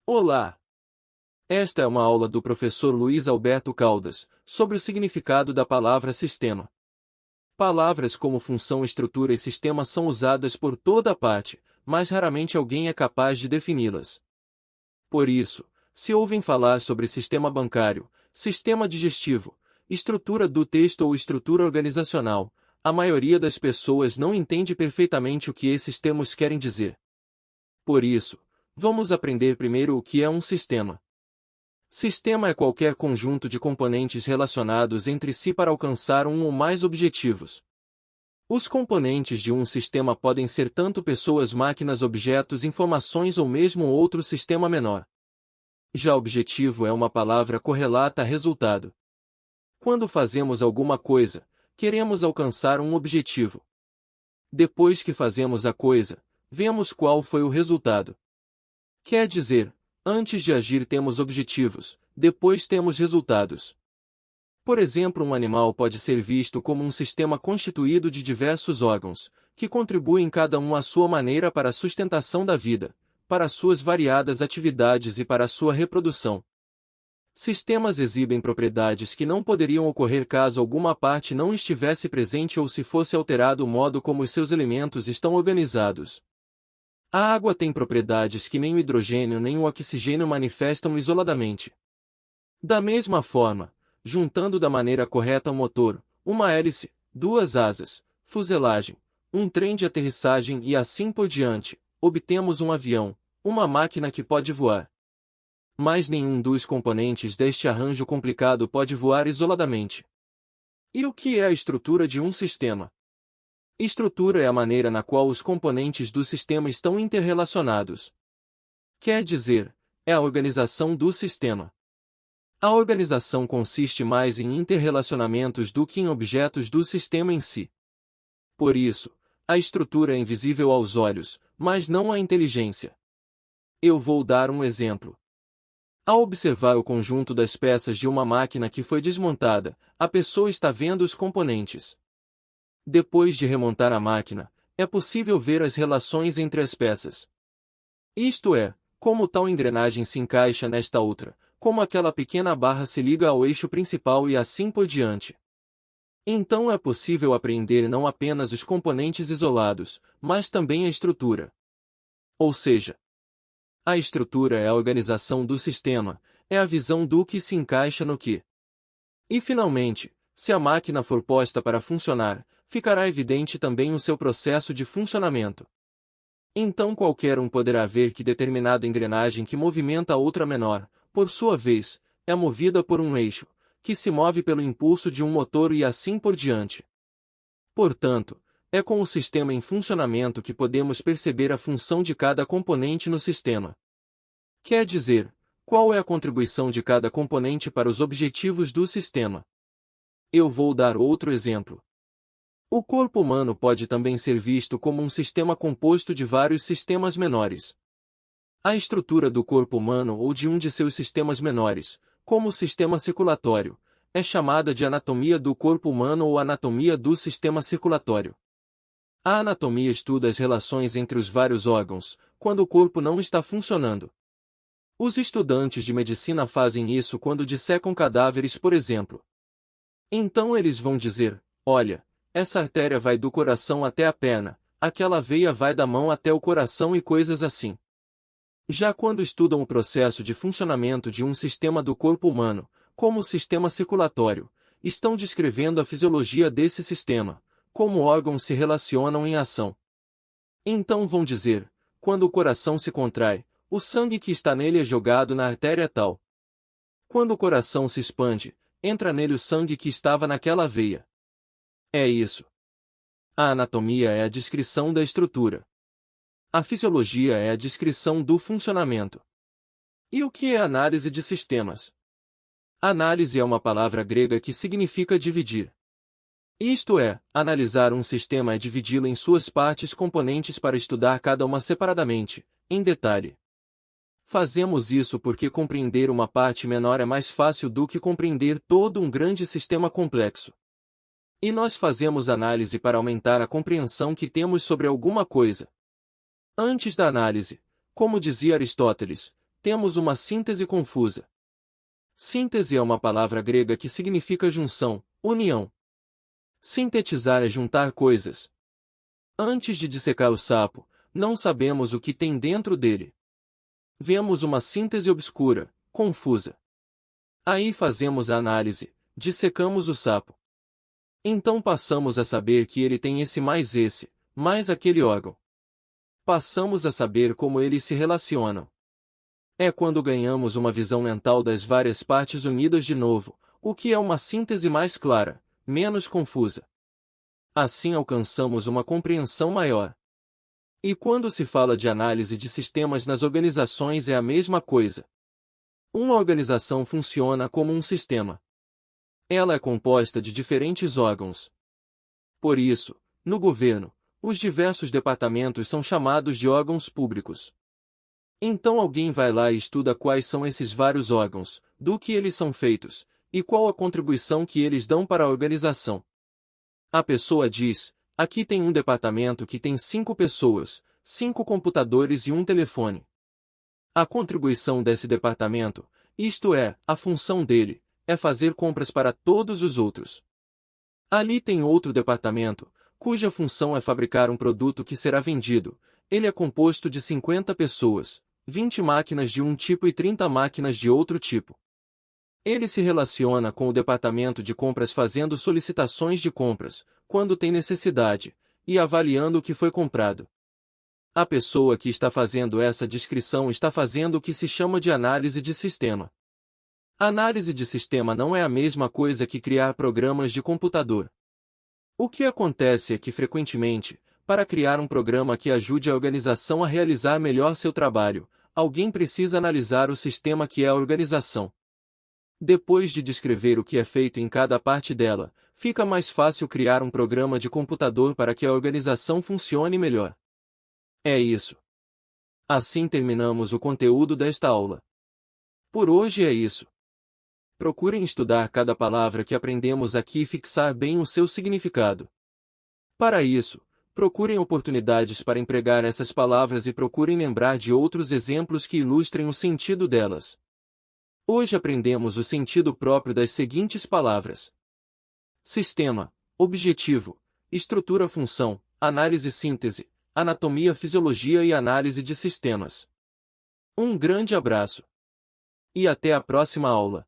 Olá! Esta é uma aula do professor Luiz Alberto Caldas, sobre o significado da palavra sistema. Palavras como função, estrutura e sistema são usadas por toda parte, mas raramente alguém é capaz de defini-las. Por isso, se ouvem falar sobre sistema bancário, sistema digestivo, estrutura do texto ou estrutura organizacional, a maioria das pessoas não entende perfeitamente o que esses termos querem dizer. Por isso, vamos aprender primeiro o que é um sistema. Sistema é qualquer conjunto de componentes relacionados entre si para alcançar um ou mais objetivos. Os componentes de um sistema podem ser tanto pessoas, máquinas, objetos, informações ou mesmo outro sistema menor. Já objetivo é uma palavra correlata a resultado. Quando fazemos alguma coisa, queremos alcançar um objetivo. Depois que fazemos a coisa, vemos qual foi o resultado. Quer dizer, antes de agir temos objetivos, depois temos resultados. Por exemplo, um animal pode ser visto como um sistema constituído de diversos órgãos, que contribuem cada um à sua maneira para a sustentação da vida, para suas variadas atividades e para a sua reprodução. Sistemas exibem propriedades que não poderiam ocorrer caso alguma parte não estivesse presente ou se fosse alterado o modo como os seus elementos estão organizados. A água tem propriedades que nem o hidrogênio nem o oxigênio manifestam isoladamente. Da mesma forma, juntando da maneira correta um motor, uma hélice, duas asas, fuselagem, um trem de aterrissagem e assim por diante, obtemos um avião, uma máquina que pode voar. Mas nenhum dos componentes deste arranjo complicado pode voar isoladamente. E o que é a estrutura de um sistema? Estrutura é a maneira na qual os componentes do sistema estão interrelacionados. Quer dizer, é a organização do sistema. A organização consiste mais em interrelacionamentos do que em objetos do sistema em si. Por isso, a estrutura é invisível aos olhos, mas não à inteligência. Eu vou dar um exemplo. Ao observar o conjunto das peças de uma máquina que foi desmontada, a pessoa está vendo os componentes. Depois de remontar a máquina, é possível ver as relações entre as peças. Isto é, como tal engrenagem se encaixa nesta outra, como aquela pequena barra se liga ao eixo principal e assim por diante. Então é possível apreender não apenas os componentes isolados, mas também a estrutura. Ou seja, a estrutura é a organização do sistema, é a visão do que se encaixa no que. E finalmente, se a máquina for posta para funcionar, ficará evidente também o seu processo de funcionamento. Então qualquer um poderá ver que determinada engrenagem que movimenta a outra menor, por sua vez, é movida por um eixo, que se move pelo impulso de um motor e assim por diante. Portanto, é com o sistema em funcionamento que podemos perceber a função de cada componente no sistema. Quer dizer, qual é a contribuição de cada componente para os objetivos do sistema. Eu vou dar outro exemplo. O corpo humano pode também ser visto como um sistema composto de vários sistemas menores. A estrutura do corpo humano ou de um de seus sistemas menores, como o sistema circulatório, é chamada de anatomia do corpo humano ou anatomia do sistema circulatório. A anatomia estuda as relações entre os vários órgãos, quando o corpo não está funcionando. Os estudantes de medicina fazem isso quando dissecam cadáveres, por exemplo. Então eles vão dizer, olha, essa artéria vai do coração até a perna, aquela veia vai da mão até o coração e coisas assim. Já quando estudam o processo de funcionamento de um sistema do corpo humano, como o sistema circulatório, estão descrevendo a fisiologia desse sistema, como órgãos se relacionam em ação. Então vão dizer, quando o coração se contrai, o sangue que está nele é jogado na artéria tal. Quando o coração se expande, entra nele o sangue que estava naquela veia. É isso. A anatomia é a descrição da estrutura. A fisiologia é a descrição do funcionamento. E o que é análise de sistemas? Análise é uma palavra grega que significa dividir. Isto é, analisar um sistema é dividi-lo em suas partes componentes para estudar cada uma separadamente, em detalhe. Fazemos isso porque compreender uma parte menor é mais fácil do que compreender todo um grande sistema complexo. E nós fazemos análise para aumentar a compreensão que temos sobre alguma coisa. Antes da análise, como dizia Aristóteles, temos uma síntese confusa. Síntese é uma palavra grega que significa junção, união. Sintetizar é juntar coisas. Antes de dissecar o sapo, não sabemos o que tem dentro dele. Vemos uma síntese obscura, confusa. Aí fazemos a análise, dissecamos o sapo. Então passamos a saber que ele tem esse, mais aquele órgão. Passamos a saber como eles se relacionam. É quando ganhamos uma visão mental das várias partes unidas de novo, o que é uma síntese mais clara, menos confusa. Assim alcançamos uma compreensão maior. E quando se fala de análise de sistemas nas organizações é a mesma coisa. Uma organização funciona como um sistema. Ela é composta de diferentes órgãos. Por isso, no governo, os diversos departamentos são chamados de órgãos públicos. Então alguém vai lá e estuda quais são esses vários órgãos, do que eles são feitos, e qual a contribuição que eles dão para a organização. A pessoa diz, aqui tem um departamento que tem 5 pessoas, 5 computadores e um telefone. A contribuição desse departamento, isto é, a função dele, é fazer compras para todos os outros. Ali tem outro departamento, cuja função é fabricar um produto que será vendido. Ele é composto de 50 pessoas, 20 máquinas de um tipo e 30 máquinas de outro tipo. Ele se relaciona com o departamento de compras fazendo solicitações de compras, quando tem necessidade, e avaliando o que foi comprado. A pessoa que está fazendo essa descrição está fazendo o que se chama de análise de sistema. Análise de sistema não é a mesma coisa que criar programas de computador. O que acontece é que frequentemente, para criar um programa que ajude a organização a realizar melhor seu trabalho, alguém precisa analisar o sistema que é a organização. Depois de descrever o que é feito em cada parte dela, fica mais fácil criar um programa de computador para que a organização funcione melhor. É isso. Assim terminamos o conteúdo desta aula. Por hoje é isso. Procurem estudar cada palavra que aprendemos aqui e fixar bem o seu significado. Para isso, procurem oportunidades para empregar essas palavras e procurem lembrar de outros exemplos que ilustrem o sentido delas. Hoje aprendemos o sentido próprio das seguintes palavras: sistema, objetivo, estrutura-função, análise-síntese, anatomia-fisiologia e análise de sistemas. Um grande abraço. E até a próxima aula.